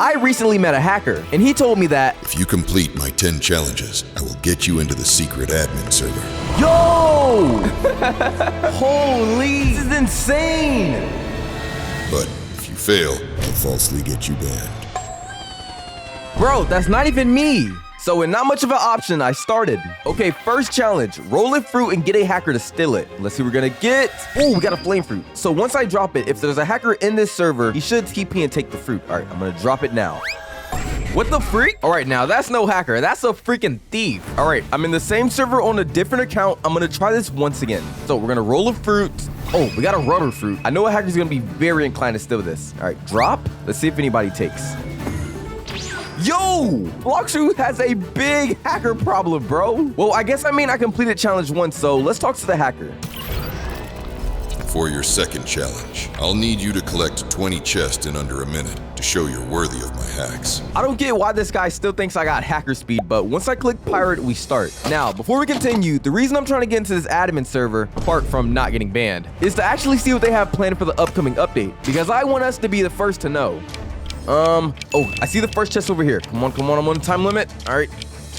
I recently met a hacker, and he told me that if you complete my 10 challenges, I will get you into the secret admin server. Yo! Holy, this is insane! But if you fail, I'll falsely get you banned. Bro, that's not even me. So with not much of an option, I started. Okay, first challenge, roll a fruit and get a hacker to steal it. Let's see what we're gonna get. Oh, we got a flame fruit. So once I drop it, if there's a hacker in this server, he should TP and take the fruit. All right, I'm gonna drop it now. What the freak? All right, now that's no hacker. That's a freaking thief. All right, I'm in the same server on a different account. I'm gonna try this once again. So we're gonna roll a fruit. Oh, we got a rubber fruit. I know a hacker's gonna be very inclined to steal this. All right, drop. Let's see if anybody takes. Yo, Blox Fruits has a big hacker problem, bro. Well, I guess I completed challenge 1, so let's talk to the hacker. For your second challenge, I'll need you to collect 20 chests in under a minute to show you're worthy of my hacks. I don't get why this guy still thinks I got hacker speed, but once I click pirate, we start. Now, before we continue, the reason I'm trying to get into this admin server, apart from not getting banned, is to actually see what they have planned for the upcoming update, because I want us to be the first to know. Oh, I see the first chest over here. Come on, I'm on time limit. All right,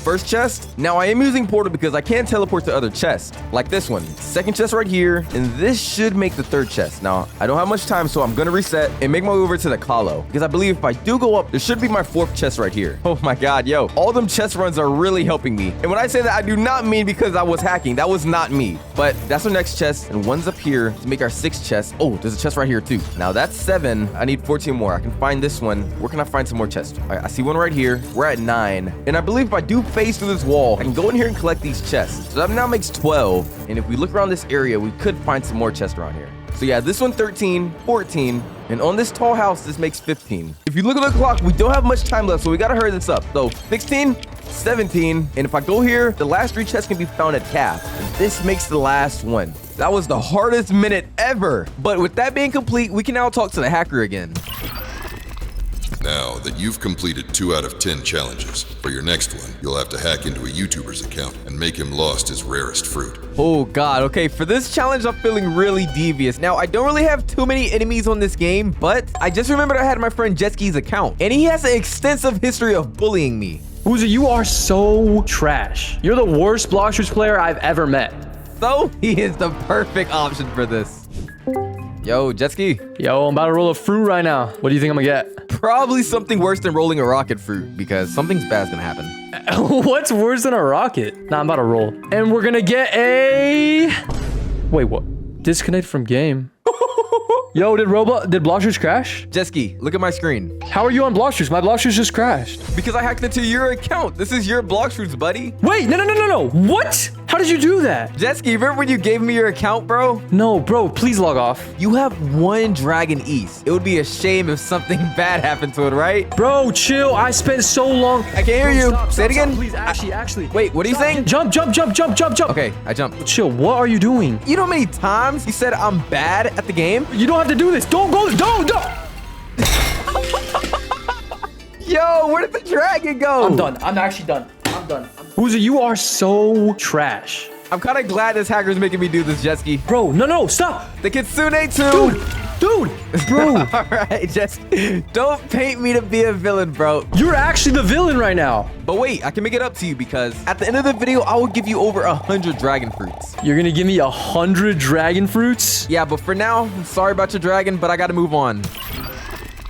first chest. Now I am using portal because I can teleport to other chests, like this one. Second chest right here, and this should make the third chest. Now, I don't have much time, so I'm gonna reset and make my way over to the Calo, because I believe if I do go up, there should be my fourth chest right here. Oh my God, yo, all them chest runs are really helping me. And when I say that, I do not mean because I was hacking. That was not me. But that's our next chest, and one's up here to make our sixth chest. Oh, there's a chest right here too. Now that's 7. I need 14 more. I can find this one. Where can I find some more chests? All right, I see one right here. We're at 9. And I believe if I do phase through this wall, I can go in here and collect these chests. So that now makes 12. And if we look around this area, we could find some more chests around here. So yeah, this one 13, 14, and on this tall house, this makes 15. If you look at the clock, we don't have much time left, so we gotta hurry this up. So 16, 17, and if I go here, the last 3 chests can be found at Calf. And this makes the last one. That was the hardest minute ever. But with that being complete, we can now talk to the hacker again. Now that you've completed 2 out of 10 challenges, for your next one, you'll have to hack into a YouTuber's account and make him lost his rarest fruit. Oh God, okay, for this challenge, I'm feeling really devious. Now, I don't really have too many enemies on this game, but I just remembered I had my friend Jetski's account, and he has an extensive history of bullying me. Woozer, you are so trash. You're the worst Blox Fruits player I've ever met. So, he is the perfect option for this. Yo, Jetski. Yo, I'm about to roll a fruit right now. What do you think I'm gonna get? Probably something worse than rolling a rocket fruit, because something's bad's gonna happen. What's worse than a rocket? Nah, I'm about to roll. And we're gonna get a... Wait, what? Disconnect from game. Yo, did Blox Fruits crash? Jetski, look at my screen. How are you on Blox Fruits? My Blox Fruits just crashed. Because I hacked into your account. This is your Blox Fruits, buddy. Wait, no. What? How did you do that? Jetski, remember when you gave me your account, bro? No, bro, please log off. You have 1 Dragon East. It would be a shame if something bad happened to it, right? Bro, chill. I spent so long. I can't hear you. Say it again. Please, actually. Wait, what are you saying? Jump. Okay, I jumped. Chill, what are you doing? You know how many times you said I'm bad at the game? You don't have to do this. Don't go. Don't. Yo, where did the dragon go? I'm done. I'm actually done. I'm done. Woozer, you are so trash. I'm kind of glad this hacker's making me do this, Jetski. Bro, no, stop. The Kitsune too. Dude, bro. All right, just don't paint me to be a villain, bro. You're actually the villain right now. But wait, I can make it up to you because at the end of the video, I will give you over 100 dragon fruits. You're gonna give me 100 dragon fruits? Yeah, but for now, I'm sorry about your dragon, but I gotta move on.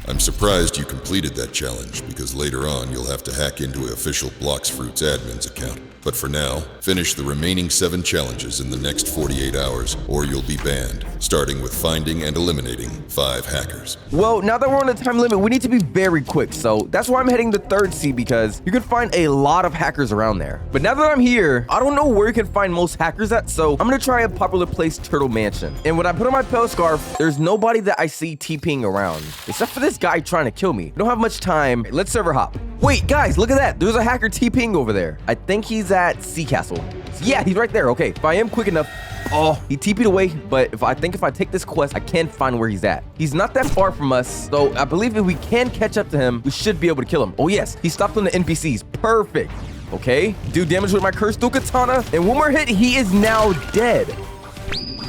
I'm surprised you completed that challenge because later on you'll have to hack into an official Blox Fruits admin's account. But for now, finish the remaining 7 challenges in the next 48 hours or you'll be banned, starting with finding and eliminating 5 hackers. Well, now that we're on the time limit, we need to be very quick, so that's why I'm heading to 3rd Sea because you can find a lot of hackers around there. But now that I'm here, I don't know where you can find most hackers at, so I'm gonna try a popular place, Turtle Mansion. And when I put on my pale scarf, there's nobody that I see TPing around, except for this guy trying to kill me. I don't have much time. Let's server hop. Wait, guys, look at that. There's a hacker TPing over there. I think he's at Sea Castle. Yeah, he's right there. Okay, if I am quick enough. Oh, he TP'd away, but if I take this quest, I can find where he's at. He's not that far from us, so I believe if we can catch up to him, we should be able to kill him. Oh yes, he stopped on the NPCs. Perfect. Okay, do damage with my cursed dual katana, and one more hit, he is now dead.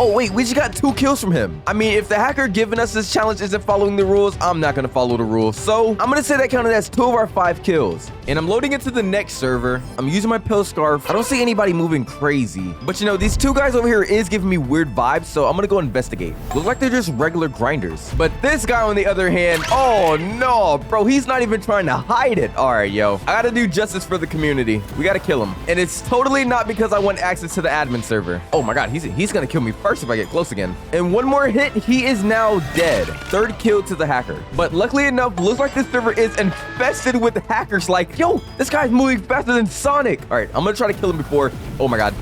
Oh, wait, we just got 2 kills from him. I mean, if the hacker giving us this challenge isn't following the rules, I'm not going to follow the rules. So I'm going to say that counted as 2 of our 5 kills. And I'm loading into the next server. I'm using my pill scarf. I don't see anybody moving crazy. But you know, these 2 guys over here is giving me weird vibes, so I'm going to go investigate. Look like they're just regular grinders. But this guy on the other hand, oh no, bro, he's not even trying to hide it. All right, yo, I got to do justice for the community. We got to kill him. And it's totally not because I want access to the admin server. Oh my God, he's going to kill me first if I get close again. And one more hit, he is now dead. 3rd kill to the hacker. But luckily enough, looks like this server is infested with hackers. Like, yo, this guy's moving faster than Sonic. All right, I'm going to try to kill him before. Oh my God.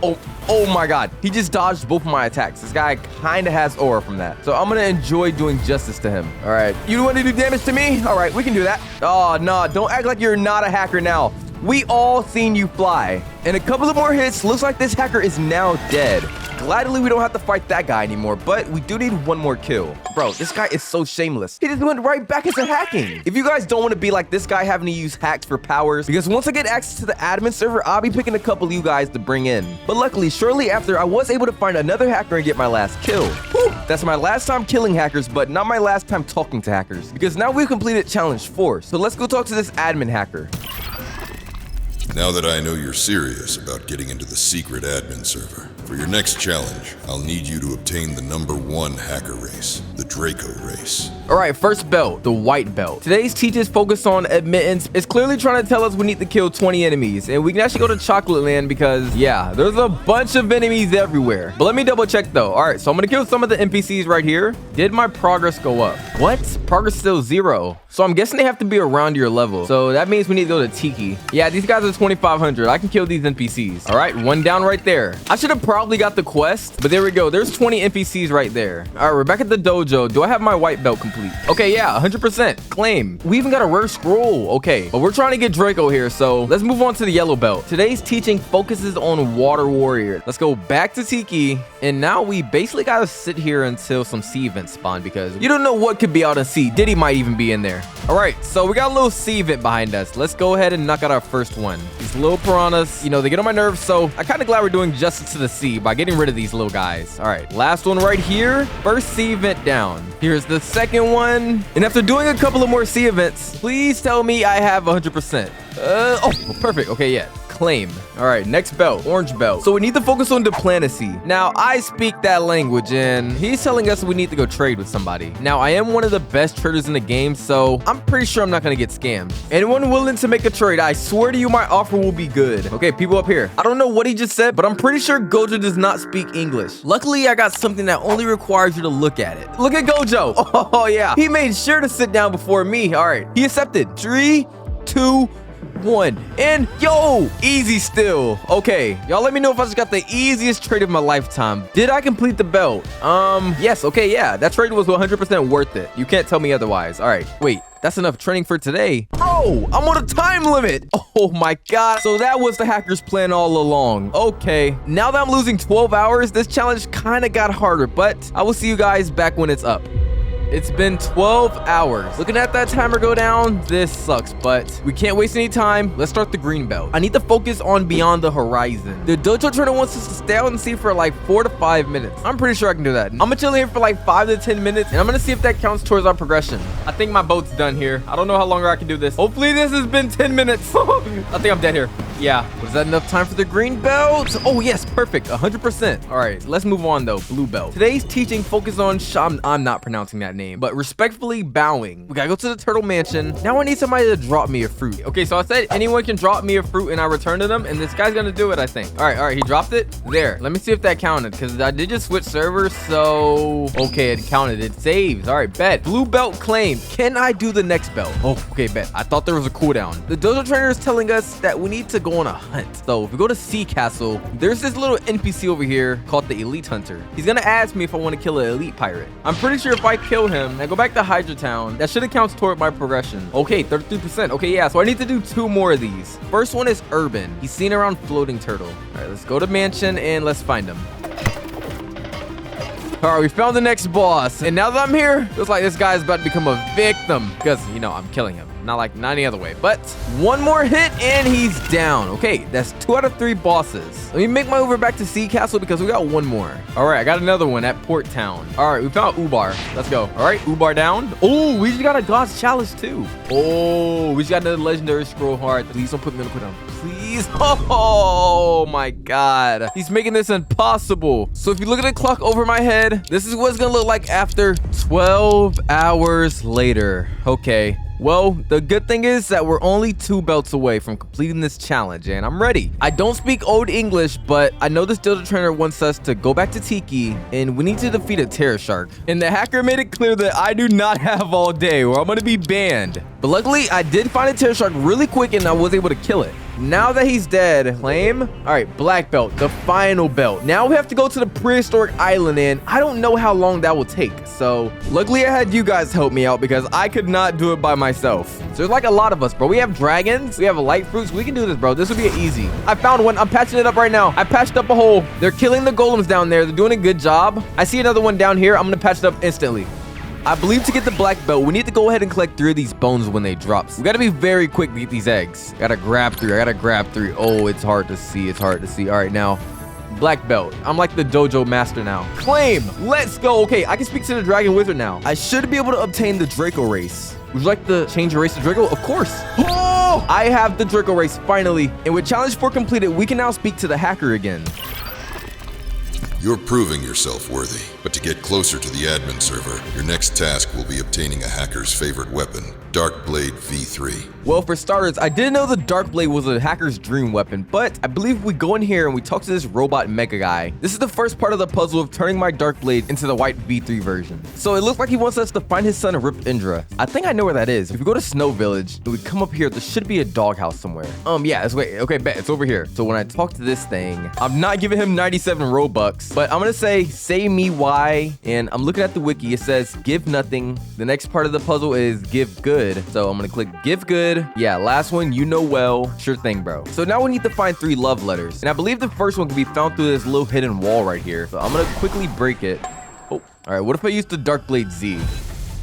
Oh my God. He just dodged both of my attacks. This guy kind of has aura from that. So I'm going to enjoy doing justice to him. All right. You want to do damage to me? All right, we can do that. Oh, no. Don't act like you're not a hacker now. We all seen you fly. And a couple of more hits. Looks like this hacker is now dead. Gladly, we don't have to fight that guy anymore, but we do need 1 more kill. Bro, this guy is so shameless. He just went right back into hacking. If you guys don't want to be like this guy having to use hacks for powers, because once I get access to the admin server, I'll be picking a couple of you guys to bring in. But luckily, shortly after, I was able to find another hacker and get my last kill. Whew, that's my last time killing hackers, but not my last time talking to hackers, because now we've completed challenge 4. So let's go talk to this admin hacker. Now that I know you're serious about getting into the secret admin server, for your next challenge, I'll need you to obtain the #1 hacker race, the Draco race. All right, first belt, the white belt. Today's teacher's focus on admittance is clearly trying to tell us we need to kill 20 enemies. And we can actually go to Chocolate Land because, yeah, there's a bunch of enemies everywhere. But let me double check though. All right, so I'm going to kill some of the NPCs right here. Did my progress go up? What? Progress still 0. So I'm guessing they have to be around your level. So that means we need to go to Tiki. Yeah, these guys are 2,500. I can kill these NPCs. All right, 1 down right there. I should have probably got the quest, but there we go. There's 20 NPCs right there. All right, we're back at the dojo. Do I have my white belt complete? Okay, yeah, 100%. Claim. We even got a rare scroll. Okay, but we're trying to get Draco here, so let's move on to the yellow belt. Today's teaching focuses on Water Warrior. Let's go back to Tiki, and now we basically gotta sit here until some sea events spawn because you don't know what could be out at sea. Diddy might even be in there. All right, so we got a little sea event behind us. Let's go ahead and knock out our first one. These little piranhas, you know, they get on my nerves, so I'm kind of glad we're doing justice to the sea by getting rid of these little guys. All right, last one right here. First sea event down. Here's the second one. And after doing a couple of more sea events, please tell me I have 100%. Oh, perfect. Okay, yeah. Claim. All right, next belt, orange belt. So we need to focus on diplomacy. Now, I speak that language, and he's telling us we need to go trade with somebody. Now, I am one of the best traders in the game, so I'm pretty sure I'm not gonna get scammed. Anyone willing to make a trade, I swear to you, my offer will be good. Okay, people up here. I don't know what he just said, but I'm pretty sure Gojo does not speak English. Luckily, I got something that only requires you to look at it. Look at Gojo. Oh, yeah. He made sure to sit down before me. All right, he accepted. 3, 2, 1, and yo, easy still. Okay, y'all let me know if I just got the easiest trade of my lifetime. Did I complete the belt? Yes. Okay, yeah, that trade was 100% worth it. You can't tell me otherwise. All right, wait, that's enough training for today. Bro, I'm on a time limit. Oh my God. So that was the hacker's plan all along. Okay, now that I'm losing 12 hours, this challenge kind of got harder, but I will see you guys back when it's up. It's been 12 hours. Looking at that timer go down, this sucks, but we can't waste any time. Let's start the green belt. I need to focus on Beyond the Horizon. The dojo trainer wants us to stay out and see for like 4 to 5 minutes. I'm pretty sure I can do that. I'm gonna chill here for like 5 to 10 minutes, and I'm gonna see if that counts towards our progression. I think my boat's done here. I don't know how longer I can do this. Hopefully this has been 10 minutes. I think I'm dead here. Yeah, was that enough time for the green belt? Oh yes, perfect, 100%. All right, let's move on though, blue belt. Today's teaching focus on I'm not pronouncing that name, but respectfully bowing. We gotta go to the turtle mansion. Now I need somebody to drop me a fruit. Okay, so I said anyone can drop me a fruit and I return to them, and this guy's gonna do it, I think. All right, he dropped it. There, let me see if that counted, because I did just switch servers, so okay, it counted. It saves. All right, bet. Blue belt claim. Can I do the next belt? Oh, okay, bet. I thought there was a cooldown. The dojo trainer is telling us that we need to go on a hunt. So if we go to Sea Castle, there's this little NPC over here called the Elite Hunter. He's gonna ask me if I want to kill an elite pirate. I'm pretty sure if I kill him and go back to Hydra Town, that should account toward my progression. Okay, 33%. Okay, yeah, so I need to do 2 more of these. First one is Urban. He's seen around Floating Turtle. All right, let's go to Mansion and let's find him. All right, we found the next boss. And now that I'm here, looks like this guy is about to become a victim because, you know, I'm killing him. not any other way. But one more hit and he's down. Okay, that's 2 out of 3 bosses. Let me make my way over back to Sea Castle because we got one more. All right, I got another one at Port Town. All right, we found Ubar. Let's go. All right, Ubar down. Oh, we just got a God's Chalice too. Oh, we just got another legendary scroll heart. Please don't put me on the cooldown. Please. Oh my God. He's making this impossible. So if you look at the clock over my head, this is what it's gonna look like after 12 hours later. Okay. Well, the good thing is that we're only 2 belts away from completing this challenge, and I'm ready. I don't speak Old English, but I know this Dildo Trainer wants us to go back to Tiki, and we need to defeat a Terror Shark. And the hacker made it clear that I do not have all day, or I'm gonna be banned. But luckily, I did find a Terror Shark really quick, and I was able to kill it. Now that he's dead, claim. All right, black belt, the final belt. Now we have to go to the prehistoric island, and I don't know how long that will take. So luckily I had you guys help me out because I could not do it by myself. So there's like a lot of us, bro. We have dragons, we have light fruits. We can do this, bro. This will be easy. I found one. I'm patching it up right now. I patched up a hole. They're killing the golems down there. They're doing a good job. I see another one down here. I'm gonna patch it up instantly. I believe to get the black belt, we need to go ahead and collect 3 of these bones when they drop. So we gotta be very quick to get these eggs. Gotta grab 3. I gotta grab 3. Oh, it's hard to see. It's hard to see. All right, now, black belt. I'm like the dojo master now. Claim. Let's go. Okay, I can speak to the dragon wizard now. I should be able to obtain the Draco race. Would you like to change your race to Draco? Of course. Oh, I have the Draco race finally. And with challenge 4 completed, we can now speak to the hacker again. You're proving yourself worthy, but to get closer to the admin server, your next task will be obtaining a hacker's favorite weapon, Darkblade V3. Well, for starters, I didn't know the Darkblade was a hacker's dream weapon, but I believe we go in here and we talk to this robot mega guy. This is the first part of the puzzle of turning my Darkblade into the white V3 version. So it looks like he wants us to find his son, Rip Indra. I think I know where that is. If we go to Snow Village and we come up here, there should be a doghouse somewhere. Yeah, it's wait. Okay, bet it's over here. So when I talk to this thing, I'm not giving him 97 Robux, but I'm gonna say me why, and I'm looking at the wiki. It says give nothing. The next part of the puzzle is give good. So I'm gonna click give good. Yeah, last one, you know well. Sure thing, bro. So now we need to find 3 love letters. And I believe the first one can be found through this little hidden wall right here. So I'm gonna quickly break it. Oh, all right, what if I use the Darkblade Z?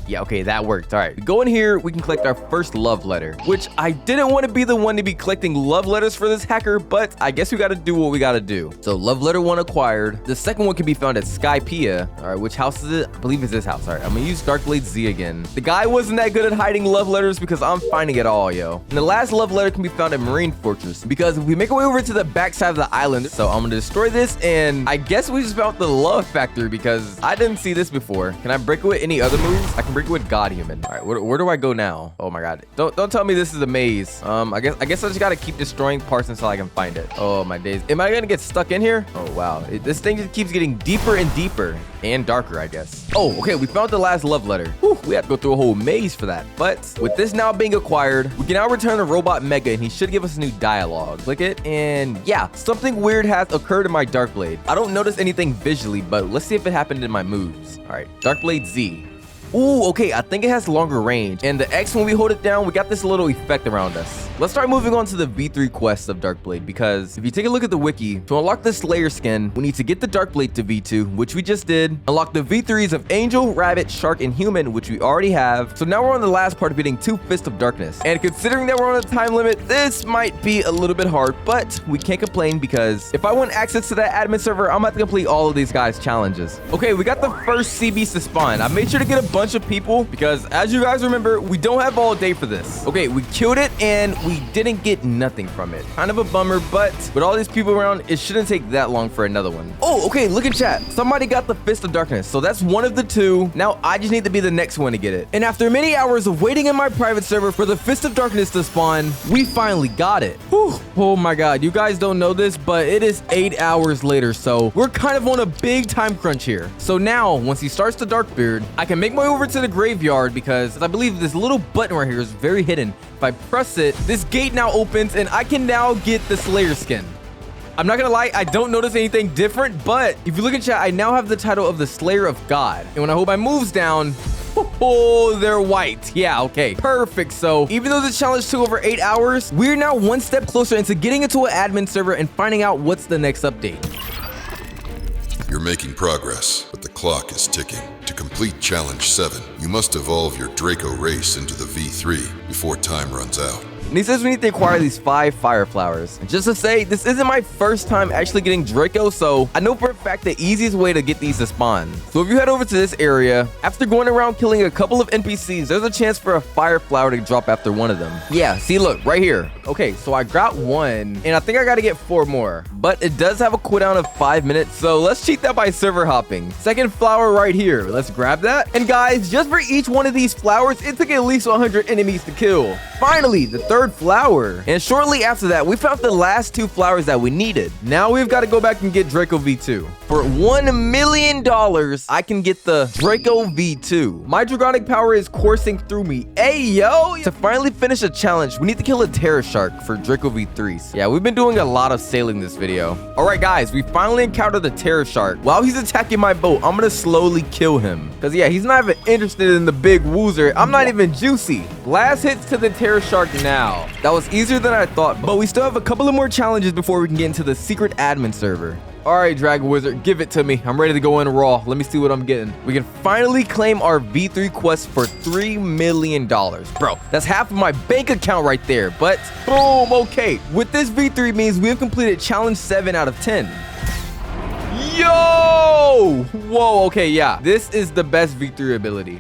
Yeah, okay, that worked. All right, we go in here, we can collect our first love letter, which I didn't want to be the one to be collecting love letters for this hacker, but I guess we got to do what we got to do. So love letter 1 acquired. The second one can be found at Skypea. All right, which house is it? I believe it's this house. All right, I'm gonna use Darkblade Z again. The guy wasn't that good at hiding love letters because I'm finding it all, yo. And the last love letter can be found at Marine Fortress because if we make our way over to the backside of the island, so I'm gonna destroy this, and I guess we just found the love factory because I didn't see this before. Can I break it with any other moves? I can break it with God Human. All right, where do I go now? Oh my God! Don't tell me this is a maze. I guess I just gotta keep destroying parts until I can find it. Oh my days! Am I gonna get stuck in here? Oh wow! This thing just keeps getting deeper and deeper and darker, I guess. Oh, okay. We found the last love letter. Whew, we have to go through a whole maze for that. But with this now being acquired, we can now return to Robot Mega, and he should give us a new dialogue. Click it, and yeah, something weird has occurred in my Darkblade. I don't notice anything visually, but let's see if it happened in my moves. All right, Darkblade Z. Ooh, okay, I think it has longer range. And the X, when we hold it down, we got this little effect around us. Let's start moving on to the V3 quests of Darkblade, because if you take a look at the wiki, to unlock the Slayer skin, we need to get the Darkblade to V2, which we just did. Unlock the V3s of Angel, Rabbit, Shark, and Human, which we already have. So now we're on the last part of getting 2 Fists of Darkness. And considering that we're on a time limit, this might be a little bit hard, but we can't complain because if I want access to that admin server, I'm about to complete all of these guys' challenges. Okay, we got the first sea beast to spawn. I made sure to get a bunch of people because as you guys remember, we don't have all day for this. Okay, we killed it and we didn't get nothing from it. Kind of a bummer, but with all these people around, it shouldn't take that long for another one. Oh, okay, look in chat. Somebody got the Fist of Darkness, so that's one of the 2. Now I just need to be the next one to get it. And after many hours of waiting in my private server for the Fist of Darkness to spawn, we finally got it. Whew. Oh my God, you guys don't know this, but it is 8 hours later, so we're kind of on a big time crunch here. So now, once he starts the Darkbeard, I can make my way over to the graveyard because I believe this little button right here is very hidden. If I press it, this gate now opens and I can now get the Slayer skin. I'm not gonna lie, I don't notice anything different, but if you look in chat, I now have the title of the Slayer of God. And when I hold my moves down, oh, they're white. Yeah, okay, perfect. So even though this challenge took over 8 hours, we're now 1 step closer into getting into an admin server and finding out what's the next update. You're making progress, but the clock is ticking. To complete Challenge 7, you must evolve your Draco race into the V3 before time runs out. And he says we need to acquire these 5 fire flowers. And just to say, this isn't my first time actually getting Draco, so I know for a fact the easiest way to get these to spawn. So if you head over to this area, after going around killing a couple of NPCs, there's a chance for a fire flower to drop after one of them. Yeah, see, look, right here. Okay, so I got 1, and I think I gotta get 4 more. But it does have a cooldown of 5 minutes, so let's cheat that by server hopping. Second flower right here. Let's grab that. And guys, just for each one of these flowers, it took at least 100 enemies to kill. Finally, the third flower. And shortly after that, we found the last 2 flowers that we needed. Now we've got to go back and get Draco V2. For $1 million, I can get the Draco V2. My dragonic power is coursing through me. Hey, yo! To finally finish a challenge, we need to kill a Terror Shark for Draco V3s. Yeah, we've been doing a lot of sailing this video. All right, guys, we finally encountered the Terror Shark. While he's attacking my boat, I'm gonna slowly kill him. Because, yeah, he's not even interested in the big Woozer. I'm not even juicy. Last hits to the Terror Shark now. That was easier than I thought, but we still have a couple of more challenges before we can get into the secret admin server. All right, Dragon Wizard, give it to me. I'm ready to go in raw. Let me see what I'm getting. We can finally claim our V3 quest for $3 million. Bro, that's half of my bank account right there, but boom, okay. With this V3 means we have completed challenge 7 out of 10. Yo! Whoa, okay, yeah. This is the best V3 ability.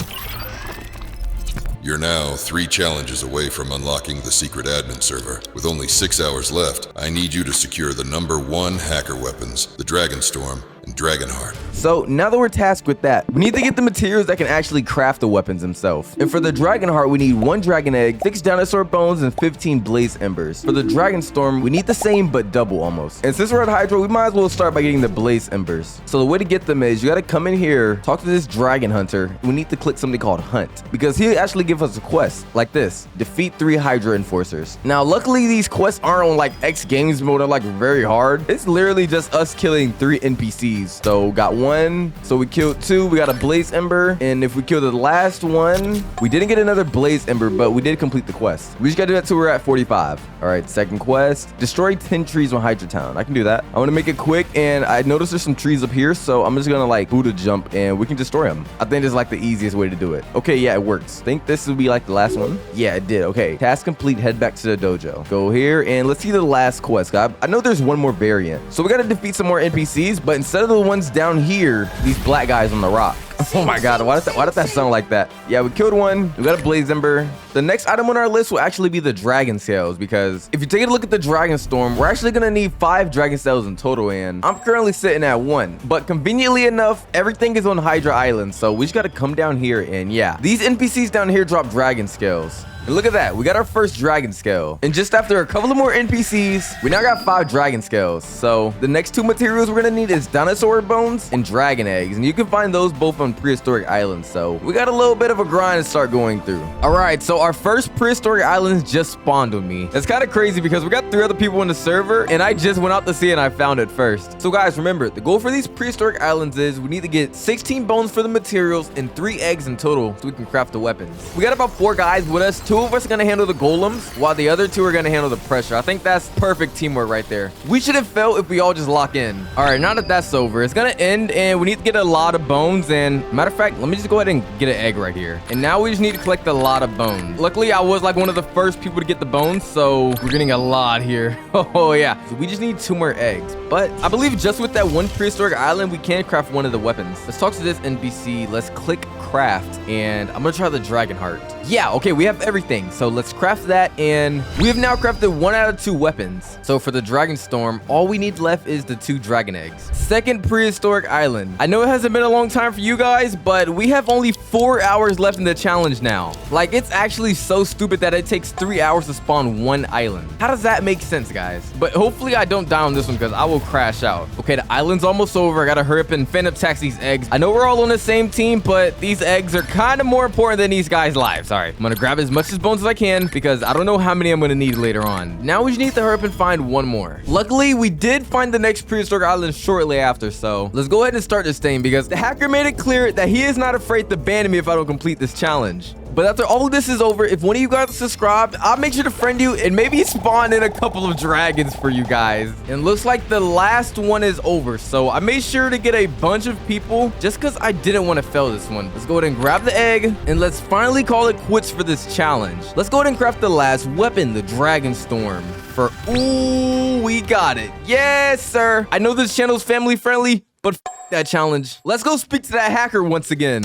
You're now 3 challenges away from unlocking the secret admin server. With only 6 hours left, I need you to secure the #1 hacker weapons, the Dragonstorm and Dragonheart. So now that we're tasked with that, we need to get the materials that can actually craft the weapons themselves. And for the Dragonheart, we need 1 dragon egg, 6 dinosaur bones, and 15 blaze embers. For the Dragonstorm, we need the same but double almost. And since we're at Hydro, we might as well start by getting the blaze embers. So the way to get them is you gotta come in here, talk to this dragon hunter. We need to click something called Hunt because he'll actually give us a quest like this: defeat 3 Hydra enforcers. Now, luckily these quests aren't on like X Games mode or like very hard. It's literally just us killing 3 NPCs. So got 1, so we killed 2, we got a blaze ember, and if we kill the last one, we didn't get another blaze ember, but we did complete the quest. We just gotta do that till we're at 45. All right, second quest: destroy 10 trees on Hydra Town. I can do that. I want to make it quick, and I noticed there's some trees up here, so I'm just gonna like Buddha jump and we can destroy them. I think it's like the easiest way to do it. Okay, yeah, it works. Think this will be like the last one. Yeah, it did. Okay, task complete. Head back to the dojo. Go here and let's see the last quest. I know there's one more variant, so we gotta defeat some more NPCs, but instead of the ones down here, these black guys on the rock. Oh my god, why did that sound like that? Yeah, we killed 1. We got a blaze ember. The next item on our list will actually be the dragon scales, because if you take a look at the dragon storm, we're actually gonna need 5 dragon scales in total, and I'm currently sitting at 1. But conveniently enough, everything is on Hydra Island, so we just gotta come down here, and yeah, these NPCs down here drop dragon scales. And look at that, we got our first dragon scale. And just after a couple of more NPCs, we now got 5 dragon scales. So the next 2 materials we're gonna need is dinosaur bones and dragon eggs. And you can find those both on prehistoric islands. So we got a little bit of a grind to start going through. All right, so our first prehistoric islands just spawned with me. That's kind of crazy because we got 3 other people in the server and I just went out to sea and I found it first. So guys, remember, the goal for these prehistoric islands is we need to get 16 bones for the materials and 3 eggs in total so we can craft the weapons. We got about 4 guys with us. 2 of us are gonna handle the golems while the other 2 are gonna handle the pressure. I think that's perfect teamwork right there. We should have failed if we all just lock in. All right, now that that's over, it's gonna end and we need to get a lot of bones. And matter of fact, let me just go ahead and get an egg right here. And now we just need to collect a lot of bones. Luckily, I was like one of the first people to get the bones, so we're getting a lot here. Oh yeah, so we just need 2 more eggs. But I believe just with that 1 prehistoric island, we can craft one of the weapons. Let's talk to this NPC. Let's click craft, and I'm gonna try the dragon heart. Yeah, okay, we have everything. So let's craft that, and we have now crafted 1 out of 2 weapons. So for the dragon storm, all we need left is the 2 dragon eggs. Second prehistoric island. I know it hasn't been a long time for you guys, but we have only 4 hours left in the challenge now. Like, it's actually so stupid that it takes 3 hours to spawn 1 island. How does that make sense, guys? But hopefully I don't die on this one because I will crash out. Okay, the island's almost over. I gotta hurry up and phantom tax these eggs. I know we're all on the same team, but these eggs are kind of more important than these guys' lives. All right, I'm gonna grab as much as bones as I can because I don't know how many I'm gonna need later on. Now we just need to hurry up and find 1 more. Luckily, we did find the next prehistoric island shortly after, so let's go ahead and start this thing because the hacker made it clear that he is not afraid to ban me if I don't complete this challenge. But after all of this is over, if one of you guys subscribed, I'll make sure to friend you and maybe spawn in a couple of dragons for you guys. And looks like the last one is over. So I made sure to get a bunch of people just because I didn't want to fail this one. Let's go ahead and grab the egg and let's finally call it quits for this challenge. Let's go ahead and craft the last weapon, the Dragon Storm. Ooh, we got it. Yes, sir. I know this channel is family friendly, but that challenge. Let's go speak to that hacker once again.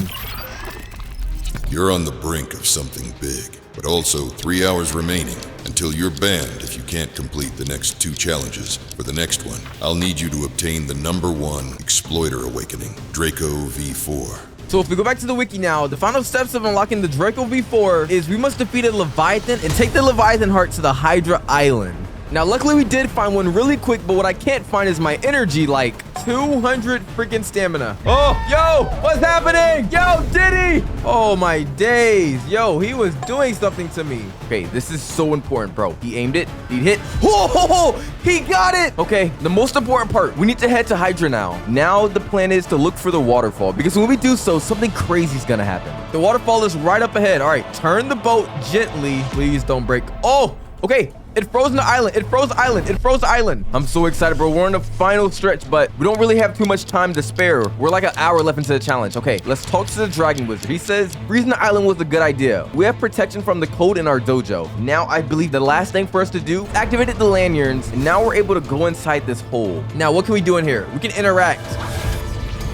You're on the brink of something big, but also 3 hours remaining until you're banned if you can't complete the next 2 challenges. For the next one, I'll need you to obtain the #1 Exploiter Awakening, Draco V4. So if we go back to the wiki now, the final steps of unlocking the Draco V4 is we must defeat a Leviathan and take the Leviathan heart to the Hydra Island. Now, luckily we did find one really quick, but what I can't find is my energy, like 200 freaking stamina. Oh, yo, what's happening? Yo, Diddy! Oh my days. Yo, he was doing something to me. Okay, this is so important, bro. He aimed it, he hit. Oh, he got it! Okay, the most important part, we need to head to Hydra now. Now the plan is to look for the waterfall, because when we do so, something crazy is gonna happen. The waterfall is right up ahead. All right, turn the boat gently. Please don't break. Oh, okay. It froze the island. It froze the island. It froze the island. I'm so excited, bro. We're in the final stretch, but we don't really have too much time to spare. We're like an hour left into the challenge. Okay, let's talk to the Dragon Wizard. He says freezing the island was a good idea. We have protection from the cold in our dojo. Now I believe the last thing for us to do, activated the lanyards, and now we're able to go inside this hole. Now, what can we do in here? We can interact.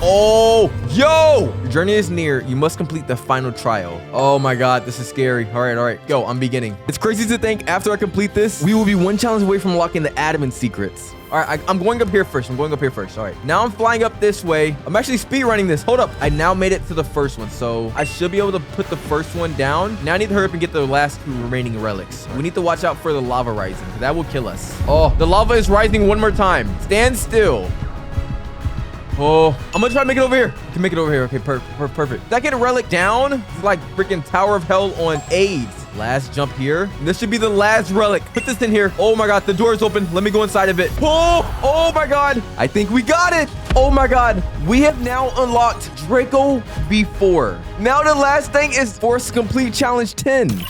Oh, yo! Your journey is near. You must complete the final trial. Oh my god, this is scary. All right. Yo, I'm beginning. It's crazy to think after I complete this, we will be 1 challenge away from unlocking the admin secrets. All right, I'm going up here first. All right, now I'm flying up this way. I'm actually speedrunning this. Hold up. I now made it to the first one, so I should be able to put the first one down. Now I need to hurry up and get the last 2 remaining relics. We need to watch out for the lava rising. That will kill us. Oh, the lava is rising one more time. Stand still. Oh, I'm gonna try to make it over here. I can make it over here. Okay, perfect. Second relic down. It's like freaking Tower of Hell on AIDS. Last jump here. This should be the last relic. Put this in here. Oh my god, the door is open. Let me go inside of it. Oh my god. I think we got it. Oh my god. We have now unlocked Draco V4. Now the last thing is force complete challenge 10.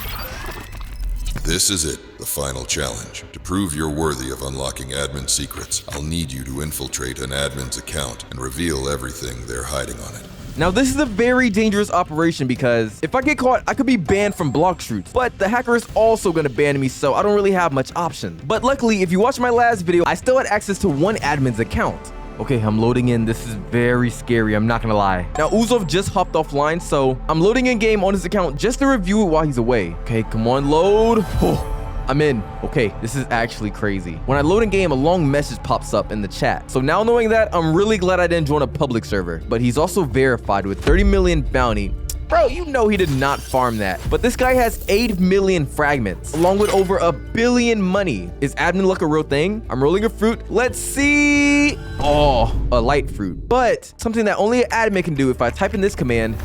This is it, the final challenge. To prove you're worthy of unlocking admin secrets, I'll need you to infiltrate an admin's account and reveal everything they're hiding on it. Now, this is a very dangerous operation because if I get caught, I could be banned from Blox Fruits, but the hacker is also going to ban me, so I don't really have much option. But luckily, if you watched my last video, I still had access to one admin's account. Okay, I'm loading in. This is very scary. I'm not gonna lie. Now, Woozer just hopped offline, so I'm loading in game on his account just to review it while he's away. Okay, come on, load. Oh, I'm in. Okay, this is actually crazy. When I load in game, a long message pops up in the chat. So now knowing that, I'm really glad I didn't join a public server. But he's also verified with 30 million bounty. Bro, you know he did not farm that. But this guy has 8 million fragments, along with over 1 billion money. Is admin luck a real thing? I'm rolling a fruit. Let's see. Oh, a light fruit. But something that only an admin can do if I type in this command.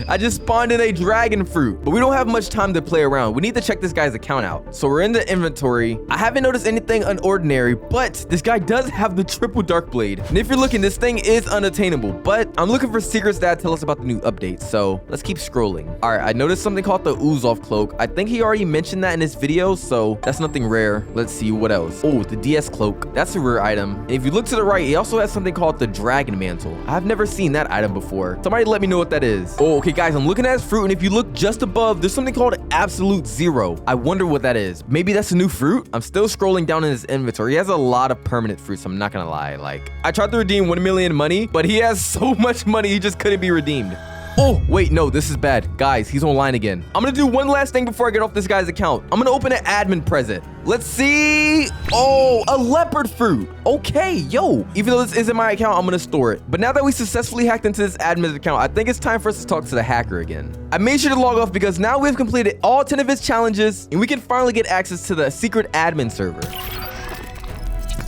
I just spawned in a dragon fruit. But we don't have much time to play around. We need to check this guy's account out. So we're in the inventory. I haven't noticed anything unordinary, but this guy does have the triple dark blade. And if you're looking, this thing is unattainable. But I'm looking for secrets that tell us about the new updates. So let's keep scrolling. All right, I noticed something called the Ooze-Off cloak. I think he already mentioned that in his video, so that's nothing rare. Let's see what else. Oh, the DS cloak. That's a rare item. And if you look to the right, he also has something called the dragon mantle. I've never seen that item before. Somebody let me know what that is. Oh, okay, guys, I'm looking at his fruit, and if you look just above, there's something called absolute zero. I wonder what that is. Maybe that's a new fruit? I'm still scrolling down in his inventory. He has a lot of permanent fruits. I'm not gonna lie. Like, I tried to redeem 1 million money, but he has so much money, he just couldn't be redeemed. Oh, wait, no, this is bad. Guys, he's online again. I'm gonna do one last thing before I get off this guy's account. I'm gonna open an admin present. Let's see. Oh, a leopard fruit. Okay, yo. Even though this isn't my account, I'm gonna store it. But now that we successfully hacked into this admin's account, I think it's time for us to talk to the hacker again. I made sure to log off because now we've completed all 10 of his challenges and we can finally get access to the secret admin server.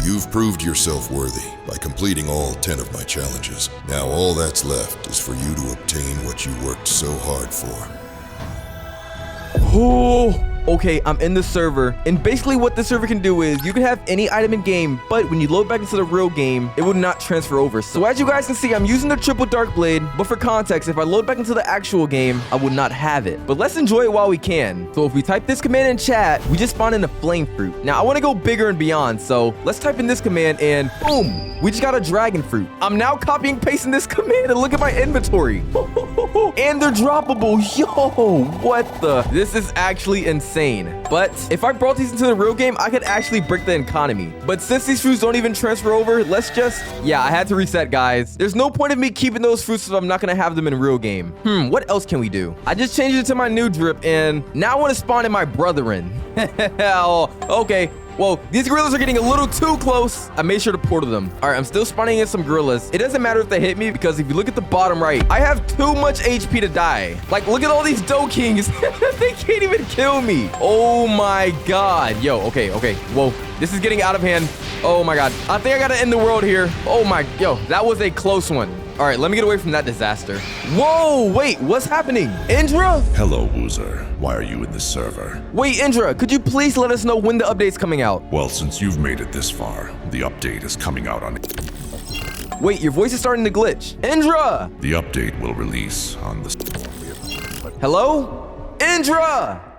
You've proved yourself worthy by completing all 10 of my challenges. Now all that's left is for you to obtain what you worked so hard for. Oh, Okay, I'm in the server, and basically what the server can do is you can have any item in game, but when you load back into the real game, it will not transfer over. So as you guys can see, I'm using the triple dark blade, but for context, if I load back into the actual game, I would not have it. But let's enjoy it while we can. So if we type this command in chat, we just spawn in a flame fruit. Now I want to go bigger and beyond, so let's type in this command and boom, we just got a dragon fruit. I'm now copying and pasting this command and look at my inventory. And they're droppable. Yo, what the? This is actually insane. But if I brought these into the real game, I could actually break the economy. But since these fruits don't even transfer over, let's just, yeah, I had to reset, guys. There's no point in me keeping those fruits if I'm not gonna have them in real game. What else can we do? I just changed it to my new drip, and now I want to spawn in my brethren. Oh, okay. Whoa, these gorillas are getting a little too close. I made sure to portal them. All right, I'm still spawning in some gorillas. It doesn't matter if they hit me because if you look at the bottom right, I have too much HP to die. Like, look at all these dough kings. They can't even kill me. Oh my God. Yo, okay. Whoa, this is getting out of hand. Oh my God. I think I gotta end the world here. Oh my, yo, that was a close one. All right, let me get away from that disaster. Whoa, wait, what's happening? Indra? Hello, Woozer. Why are you in the server? Wait, Indra, could you please let us know when the update's coming out? Well, since you've made it this far, the update is coming out on... Wait, your voice is starting to glitch. Indra! The update will release on the... Hello? Indra!